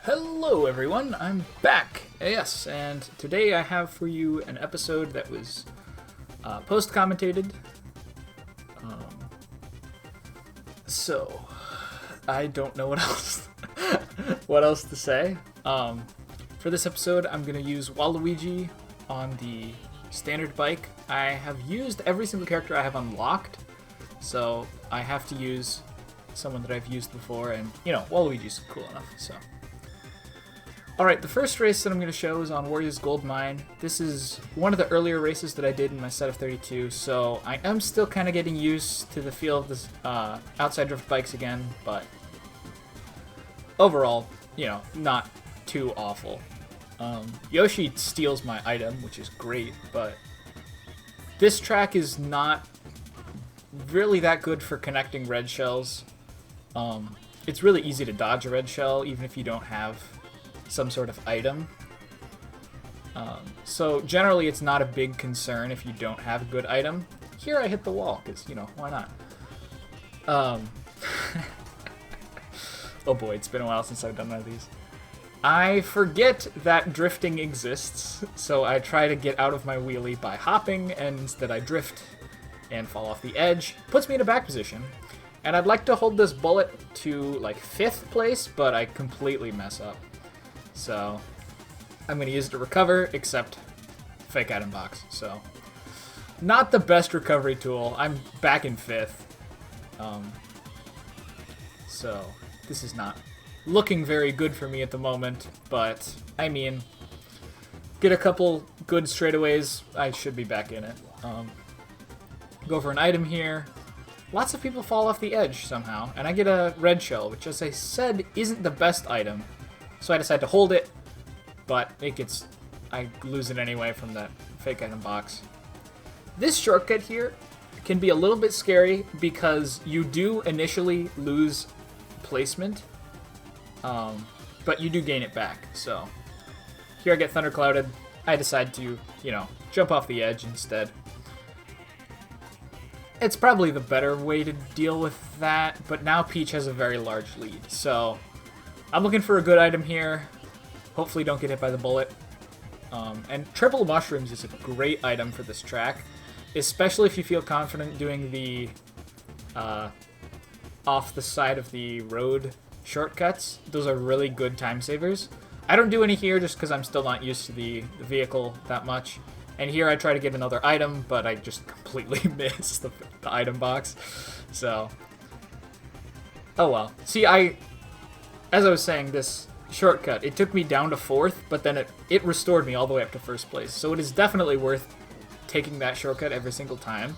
Hello everyone, I'm back. Yes, and today I have for you an episode that was post-commentated. So I don't know what else to say. For this episode, I'm gonna use Waluigi on the standard bike. I have used every single character I have unlocked, so I have to use someone that I've used before, and Waluigi's cool enough. So. Alright, the first race that I'm going to show is on Warriors Gold Mine. This is one of the earlier races that I did in my set of 32, so I am still kind of getting used to the feel of this outside drift bikes again, but overall, not too awful. Yoshi steals my item, which is great, but this track is not really that good for connecting red shells. It's really easy to dodge a red shell, even if you don't have some sort of item. So generally it's not a big concern if you don't have a good item. Here I hit the wall, because, why not? Oh boy, it's been a while since I've done one of these. I forget that drifting exists, so I try to get out of my wheelie by hopping, and instead I drift and fall off the edge. Puts me in a back position. And I'd like to hold this bullet to, like, 5th place, but I completely mess up. So, I'm going to use it to recover, except fake item box. So, not the best recovery tool. I'm back in 5th. So, this is not looking very good for me at the moment. But, I mean, get a couple good straightaways, I should be back in it. Go for an item here. Lots of people fall off the edge somehow. And I get a red shell, which, as I said, isn't the best item. So I decide to hold it, but I lose it anyway from that fake item box. This shortcut here can be a little bit scary because you do initially lose placement, but you do gain it back. So here I get thunderclouded. I decide to, jump off the edge instead. It's probably the better way to deal with that, but now Peach has a very large lead, so I'm looking for a good item here. Hopefully don't get hit by the bullet. And triple mushrooms is a great item for this track, especially if you feel confident doing the off the side of the road shortcuts. Those are really good time savers. I don't do any here just because I'm still not used to the vehicle that much. And here I try to get another item, but I just completely miss the item box. So, oh well. See, as I was saying, this shortcut, it took me down to 4th, but then it restored me all the way up to 1st place. So it is definitely worth taking that shortcut every single time.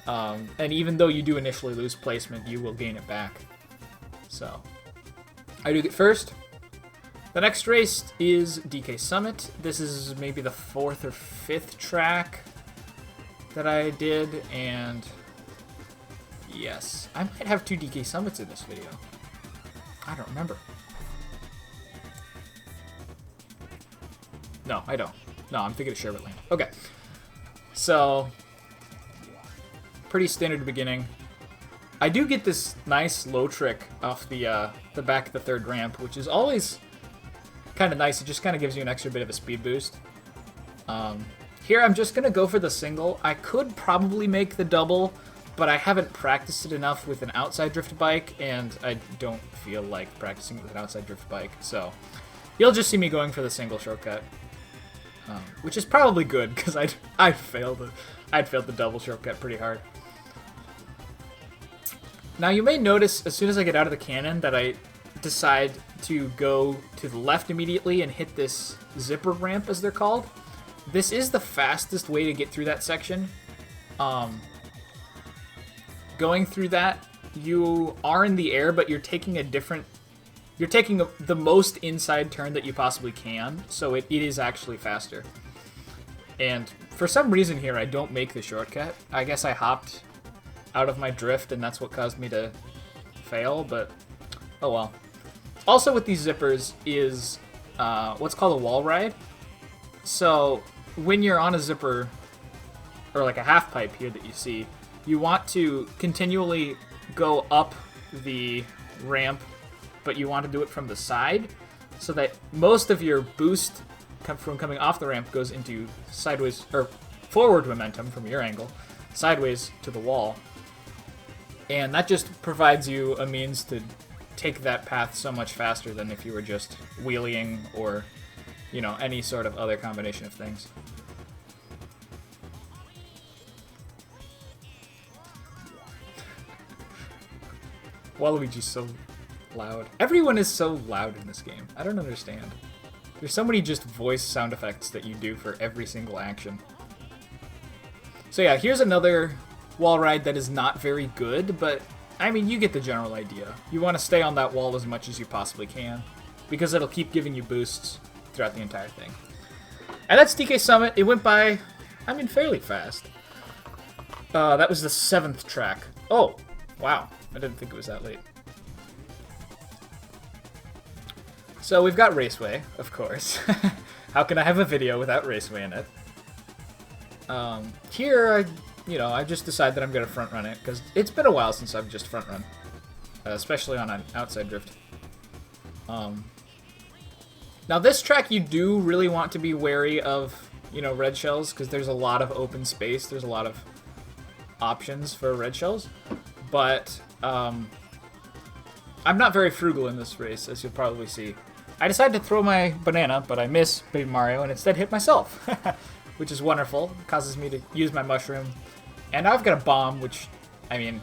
And even though you do initially lose placement, you will gain it back. So, I do get first. The next race is DK Summit. This is maybe the 4th or 5th track that I did, and yes, I might have 2 DK Summits in this video. I don't remember. No, I don't. No, I'm thinking of Sherbet Land. Okay. So, pretty standard beginning. I do get this nice low trick off the back of the 3rd ramp, which is always kind of nice. It just kind of gives you an extra bit of a speed boost. Here I'm just going to go for the single. I could probably make the double, but I haven't practiced it enough with an outside drift bike, and I don't feel like practicing with an outside drift bike. So you'll just see me going for the single shortcut, which is probably good because I'd failed the double shortcut pretty hard. Now you may notice as soon as I get out of the cannon that I decide to go to the left immediately and hit this zipper ramp, as they're called. This is the fastest way to get through that section. Going through that, you are in the air, but you're taking the most inside turn that you possibly can, so it is actually faster. And for some reason here, I don't make the shortcut. I guess I hopped out of my drift, and that's what caused me to fail, but oh well. Also with these zippers is what's called a wall ride. So when you're on a zipper, or like a half pipe here that you see, you want to continually go up the ramp, but you want to do it from the side. so that most of your boost from coming off the ramp goes into sideways, or forward momentum from your angle, sideways to the wall. And that just provides you a means to take that path so much faster than if you were just wheeling or, you know, any sort of other combination of things. Waluigi's so loud. Everyone is so loud in this game. I don't understand. There's so many just voice sound effects that you do for every single action. So yeah, here's another wall ride that is not very good, but I mean, you get the general idea. You want to stay on that wall as much as you possibly can, because it'll keep giving you boosts throughout the entire thing. And that's DK Summit. It went by, I mean, fairly fast. That was the 7th track. Oh, wow. I didn't think it was that late. So we've got Raceway, of course. How can I have a video without Raceway in it? Here, I just decide that I'm going to front run it, because it's been a while since I've just front run. Especially on an outside drift. Now this track you do really want to be wary of, red shells, because there's a lot of open space, there's a lot of options for red shells. But, I'm not very frugal in this race, as you'll probably see. I decided to throw my banana, but I miss Baby Mario and instead hit myself, which is wonderful. It causes me to use my mushroom. And I've got a bomb, which, I mean,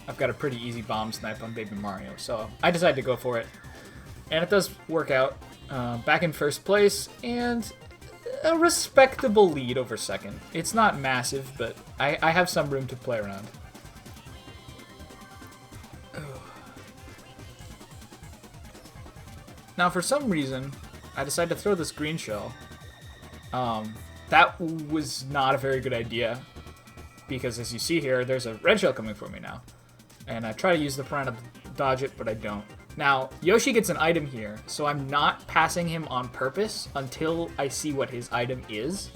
I've got a pretty easy bomb snipe on Baby Mario, so I decided to go for it. And it does work out. Back in first place, and a respectable lead over second. It's not massive, but I have some room to play around. Now, for some reason, I decided to throw this green shell. That was not a very good idea, because as you see here, there's a red shell coming for me now. And I try to use the piranha to dodge it, but I don't. Now, Yoshi gets an item here, so I'm not passing him on purpose until I see what his item is.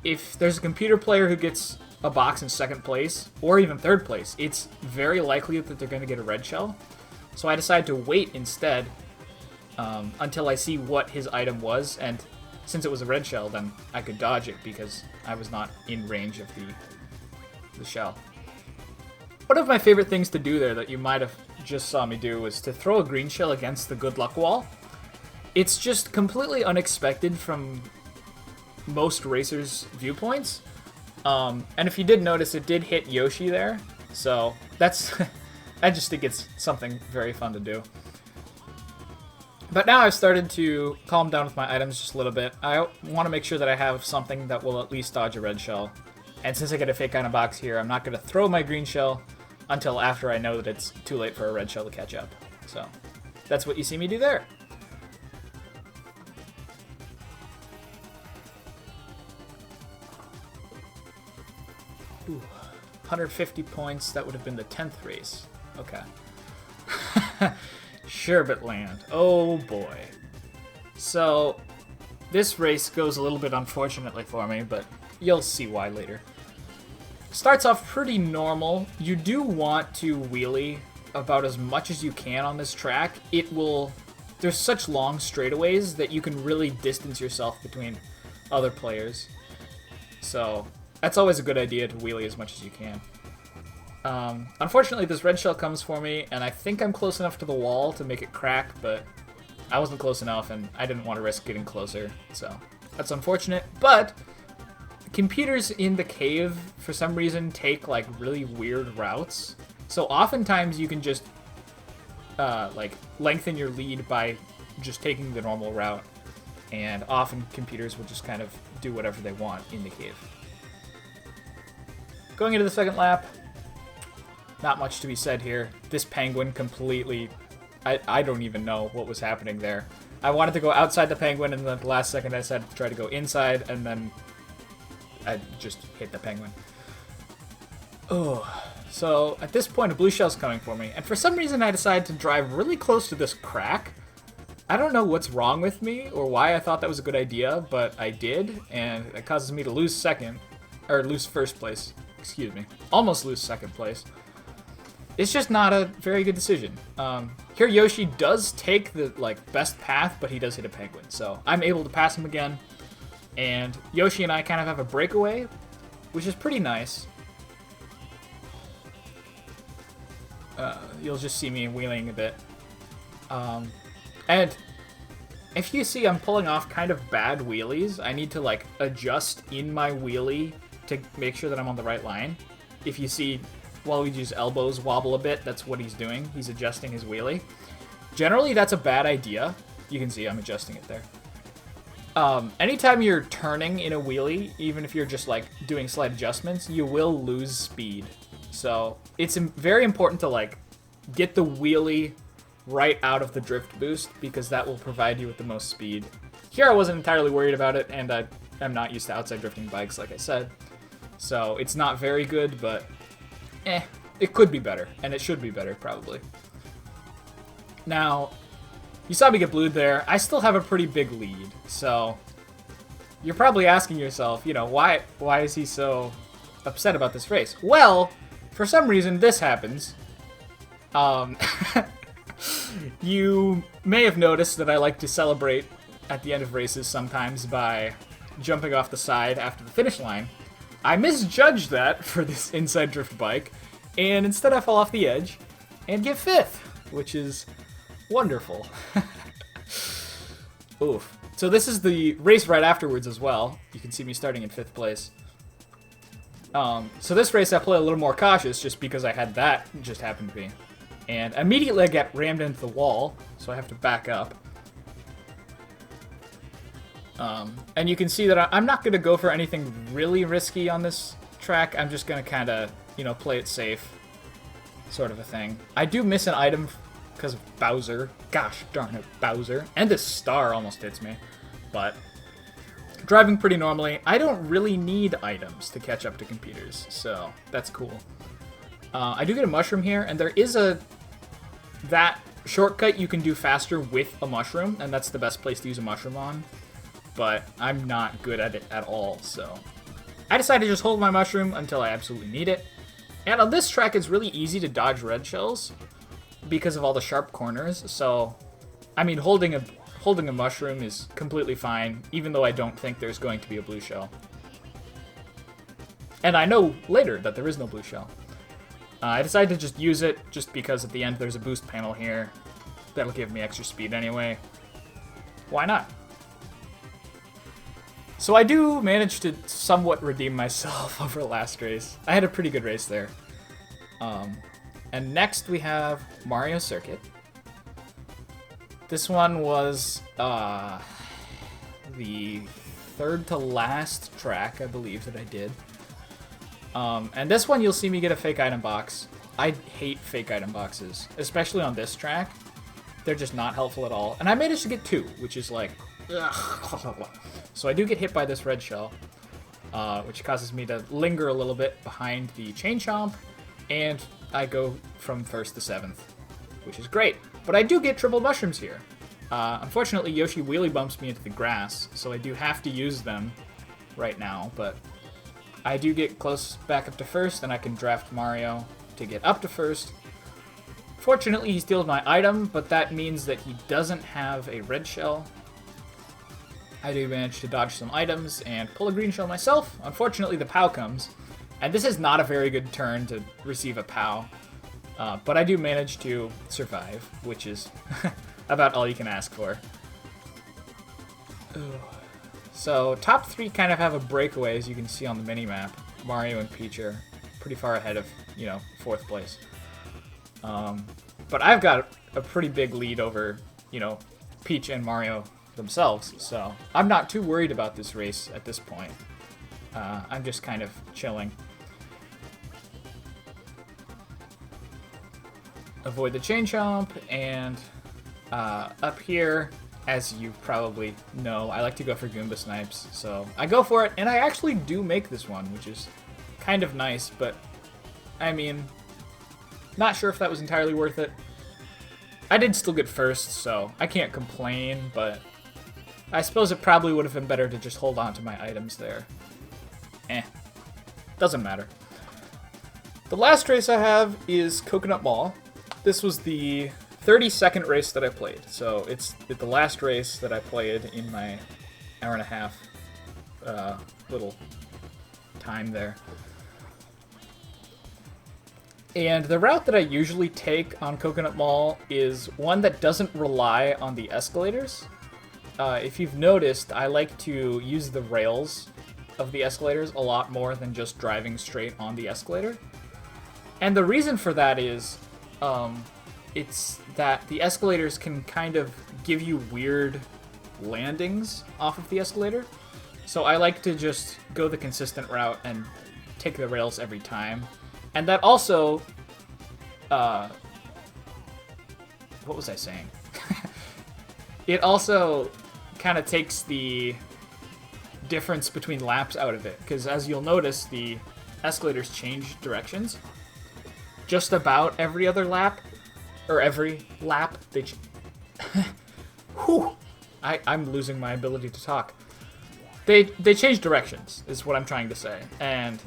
If there's a computer player who gets a box in second place, or even third place, it's very likely that they're going to get a red shell. So I decided to wait instead until I see what his item was, and since it was a red shell, then I could dodge it because I was not in range of the shell. One of my favorite things to do there that you might have just saw me do was to throw a green shell against the good luck wall. It's just completely unexpected from most racers' viewpoints. And if you did notice, it did hit Yoshi there. So that's, I just think it's something very fun to do. But now I've started to calm down with my items just a little bit. I want to make sure that I have something that will at least dodge a red shell. And since I get a fake kind of box here, I'm not going to throw my green shell until after I know that it's too late for a red shell to catch up. So that's what you see me do there. Ooh, 150 points, that would have been the 10th race. Okay. Sherbet Land. Oh boy. So this race goes a little bit unfortunately for me, but you'll see why later. Starts off pretty normal. You do want to wheelie about as much as you can on this track. There's such long straightaways that you can really distance yourself between other players. So that's always a good idea, to wheelie as much as you can. Unfortunately, this red shell comes for me, and I think I'm close enough to the wall to make it crack, but I wasn't close enough, and I didn't want to risk getting closer, so that's unfortunate. But computers in the cave, for some reason, take, like, really weird routes. So oftentimes you can just, lengthen your lead by just taking the normal route. And often computers will just kind of do whatever they want in the cave. Going into the second lap, not much to be said here. This penguin completely, I don't even know what was happening there. I wanted to go outside the penguin, and then at the last second I decided to try to go inside, and then I just hit the penguin. Oh, so at this point a blue shell's coming for me, and for some reason I decided to drive really close to this crack. I don't know what's wrong with me or why I thought that was a good idea, but I did, and it causes me to lose lose first place. Excuse me. Almost lose second place. it's just not a very good decision. Here Yoshi does take the best path, but he does hit a penguin, so I'm able to pass him again. And Yoshi and I kind of have a breakaway, which is pretty nice. You'll just see me wheeling a bit. And if you see I'm pulling off kind of bad wheelies, I need to adjust in my wheelie to make sure that I'm on the right line. If you see Waluigi's elbows wobble a bit, that's what he's doing. He's adjusting his wheelie. Generally, that's a bad idea. You can see I'm adjusting it there. Anytime you're turning in a wheelie, even if you're just doing slight adjustments, you will lose speed. So it's very important to get the wheelie right out of the drift boost, because that will provide you with the most speed. Here I wasn't entirely worried about it, and I'm not used to outside drifting bikes, like I said. So it's not very good, but it could be better, and it should be better, probably. Now, you saw me get blued there. I still have a pretty big lead, so you're probably asking yourself, why is he so upset about this race? Well, for some reason, this happens. You may have noticed that I like to celebrate at the end of races sometimes by jumping off the side after the finish line. I misjudged that for this inside drift bike, and instead I fall off the edge and get 5th, which is wonderful. Oof. So this is the race right afterwards as well. You can see me starting in 5th place. So this race I play a little more cautious just because I had that just happen to be. And immediately I get rammed into the wall, so I have to back up. And you can see that I'm not going to go for anything really risky on this track. I'm just going to kind of, play it safe, sort of a thing. I do miss an item because of Bowser. Gosh darn it, Bowser. And this star almost hits me. But driving pretty normally. I don't really need items to catch up to computers, so that's cool. I do get a mushroom here, and there is that shortcut you can do faster with a mushroom, and that's the best place to use a mushroom on. But I'm not good at it at all, so I decided to just hold my mushroom until I absolutely need it. And on this track, it's really easy to dodge red shells because of all the sharp corners. So, I mean, holding a mushroom is completely fine, even though I don't think there's going to be a blue shell. And I know later that there is no blue shell. I decided to just use it just because at the end there's a boost panel here. That'll give me extra speed anyway. Why not? So I do manage to somewhat redeem myself over last race. I had a pretty good race there. And next we have Mario Circuit. This one was the third to last track, I believe, that I did. And this one you'll see me get a fake item box. I hate fake item boxes, especially on this track. They're just not helpful at all. And I managed to get 2, which is like... ugh. So I do get hit by this red shell, which causes me to linger a little bit behind the chain chomp, and I go from 1st to 7th, which is great. But I do get triple mushrooms here. Unfortunately, Yoshi wheelie bumps me into the grass, so I do have to use them right now, but I do get close back up to 1st, and I can draft Mario to get up to 1st. Fortunately, he steals my item, but that means that he doesn't have a red shell. I do manage to dodge some items and pull a green shell myself. Unfortunately, the POW comes, and this is not a very good turn to receive a POW, but I do manage to survive, which is about all you can ask for. Ugh. So, top 3 kind of have a breakaway, as you can see on the mini-map. Mario and Peach are pretty far ahead of, 4th place. But I've got a pretty big lead over, Peach and Mario themselves, so I'm not too worried about this race at this point. I'm just kind of chilling. Avoid the chain chomp, and up here, as you probably know, I like to go for Goomba snipes, so I go for it, and I actually do make this one, which is kind of nice, but I mean, not sure if that was entirely worth it. I did still get 1st, so I can't complain, but I suppose it probably would have been better to just hold on to my items there. Doesn't matter. The last race I have is Coconut Mall. This was the 32nd race that I played, so it's the last race that I played in my hour and a half little time there. And the route that I usually take on Coconut Mall is one that doesn't rely on the escalators. If you've noticed, I like to use the rails of the escalators a lot more than just driving straight on the escalator. And the reason for that is, it's that the escalators can kind of give you weird landings off of the escalator. So I like to just go the consistent route and take the rails every time. And that also, what was I saying? It also kind of takes the difference between laps out of it, because as you'll notice, the escalators change directions just about every other lap, or every lap. They Whew! I'm losing my ability to talk. They change directions, is what I'm trying to say. And,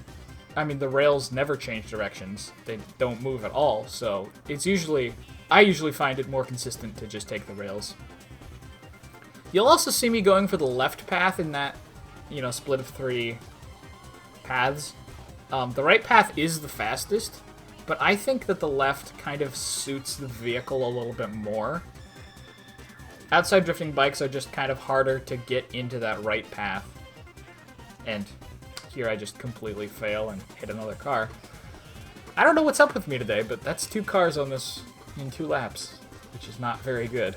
I mean, the rails never change directions. They don't move at all, so it's I usually find it more consistent to just take the rails. You'll also see me going for the left path in that, split of 3 paths. The right path is the fastest, but I think that the left kind of suits the vehicle a little bit more. Outside drifting bikes are just kind of harder to get into that right path. And here I just completely fail and hit another car. I don't know what's up with me today, but that's 2 cars on this in 2 laps, which is not very good.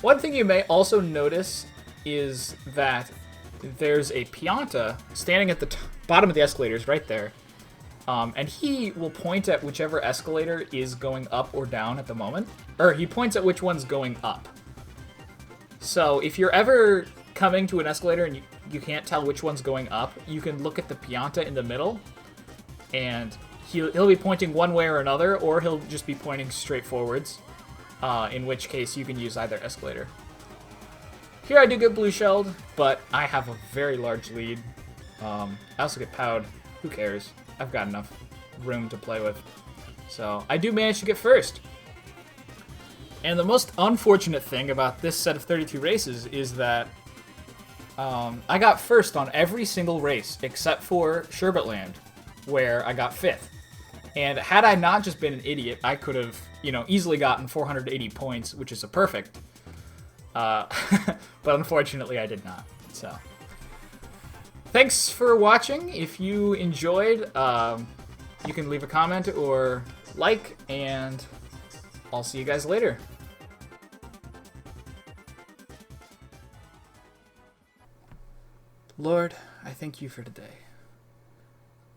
One thing you may also notice is that there's a Pianta standing at the bottom of the escalators right there. And he will point at whichever escalator is going up or down at the moment. Or he points at which one's going up. So if you're ever coming to an escalator and you can't tell which one's going up, you can look at the Pianta in the middle, and he'll be pointing one way or another, or he'll just be pointing straight forwards, in which case you can use either escalator. Here I do get blue shelled, but I have a very large lead. I also get POW'd. Who cares? I've got enough room to play with. So I do manage to get first. And the most unfortunate thing about this set of 32 races is that I got first on every single race except for Sherbetland, where I got 5th. And had I not just been an idiot, I could have, easily gotten 480 points, which is a perfect. But unfortunately, I did not. So, thanks for watching. If you enjoyed, you can leave a comment or like, and I'll see you guys later. Lord, I thank you for today.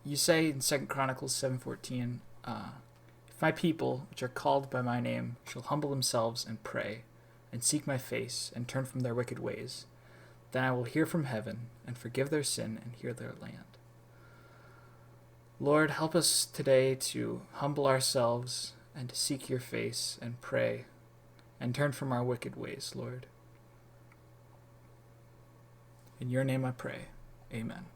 You say in 2 Chronicles 7:14, if my people, which are called by my name, shall humble themselves and pray, and seek my face, and turn from their wicked ways, then I will hear from heaven, and forgive their sin, and heal their land. Lord, help us today to humble ourselves, and to seek your face, and pray, and turn from our wicked ways, Lord. In your name I pray. Amen.